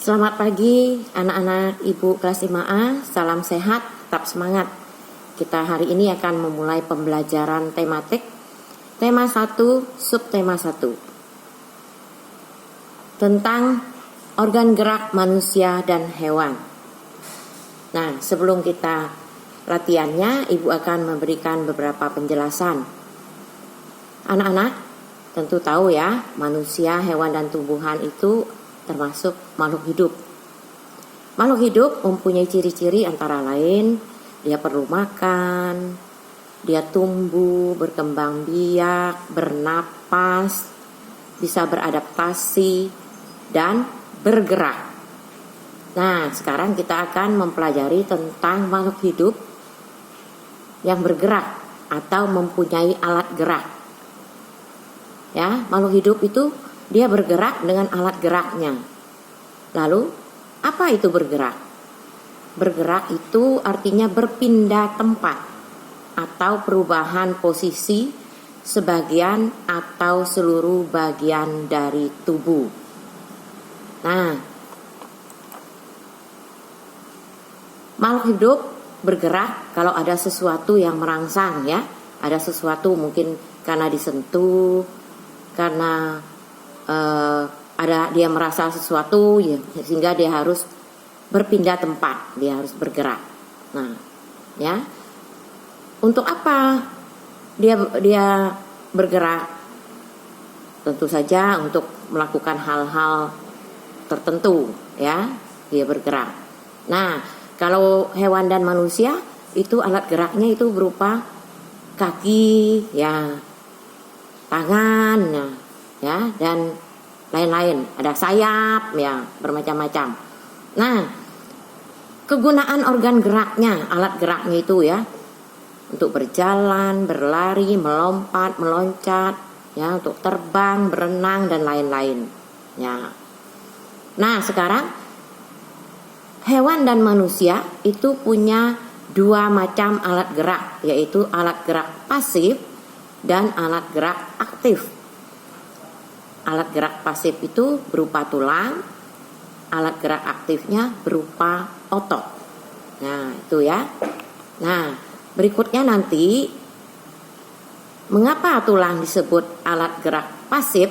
Selamat pagi anak-anak Ibu kelas 5A, salam sehat, tetap semangat. Kita hari ini akan memulai pembelajaran tematik tema 1, subtema 1 tentang organ gerak manusia dan hewan. Nah, sebelum kita latihannya, Ibu akan memberikan beberapa penjelasan. Anak-anak tentu tahu ya, manusia, hewan, dan tumbuhan itu termasuk makhluk hidup. Makhluk hidup mempunyai ciri-ciri antara lain dia perlu makan, dia tumbuh, berkembang biak, bernapas, bisa beradaptasi, dan bergerak. Nah, sekarang kita akan mempelajari tentang makhluk hidup yang bergerak atau mempunyai alat gerak. Ya, makhluk hidup itu dia bergerak dengan alat geraknya. Lalu, apa itu bergerak? Bergerak itu artinya berpindah tempat atau perubahan posisi sebagian atau seluruh bagian dari tubuh. Nah, makhluk hidup bergerak kalau ada sesuatu yang merangsang ya. Ada sesuatu mungkin karena disentuh, karena ada dia merasa sesuatu ya, sehingga dia harus berpindah tempat, dia harus bergerak. Nah, ya. Untuk apa dia bergerak? Tentu saja untuk melakukan hal-hal tertentu, ya. Dia bergerak. Nah, kalau hewan dan manusia itu alat geraknya itu berupa kaki, ya, tangan, ya, dan lain-lain. Ada sayap, ya, bermacam-macam. Nah, kegunaan organ geraknya, alat geraknya itu ya, untuk berjalan, berlari, melompat, meloncat, ya, untuk terbang, berenang, dan lain-lain. Ya. Nah, sekarang hewan dan manusia itu punya dua macam alat gerak, yaitu alat gerak pasif dan alat gerak aktif. Alat gerak pasif itu berupa tulang, alat gerak aktifnya berupa otot. Nah, itu ya. Nah, berikutnya nanti mengapa tulang disebut alat gerak pasif?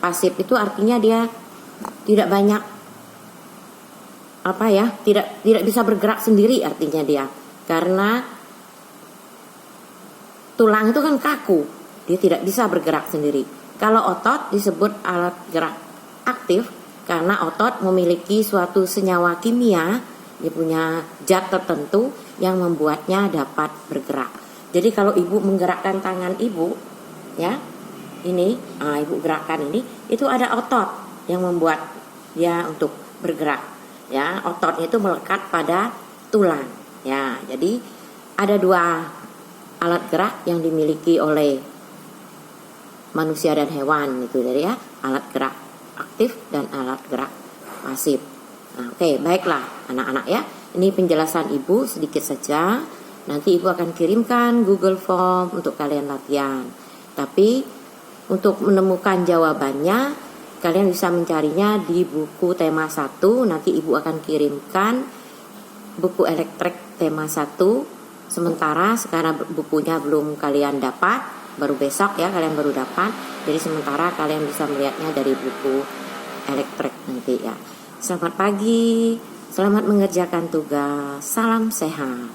Pasif itu artinya dia tidak banyak tidak bisa bergerak sendiri artinya dia. Karena tulang itu kan kaku, dia tidak bisa bergerak sendiri. Kalau otot disebut alat gerak aktif karena otot memiliki suatu senyawa kimia, dia punya zat tertentu yang membuatnya dapat bergerak. Jadi kalau ibu menggerakkan tangan ibu, ya, ini, ibu gerakkan ini, itu ada otot yang membuat dia untuk bergerak. Ya, ototnya itu melekat pada tulang. Ya, jadi ada dua alat gerak yang dimiliki oleh manusia dan hewan itu dari ya, alat gerak aktif dan alat gerak pasif. Nah, oke, baiklah anak-anak ya. Ini penjelasan ibu sedikit saja. Nanti ibu akan kirimkan Google Form untuk kalian latihan. Tapi untuk menemukan jawabannya kalian bisa mencarinya di buku tema 1. Nanti ibu akan kirimkan buku elektrik tema 1. Sementara sekarang bukunya belum kalian dapat, baru besok ya kalian baru dapat. Jadi sementara kalian bisa melihatnya dari buku elektrik nanti ya. Selamat pagi, selamat mengerjakan tugas, salam sehat.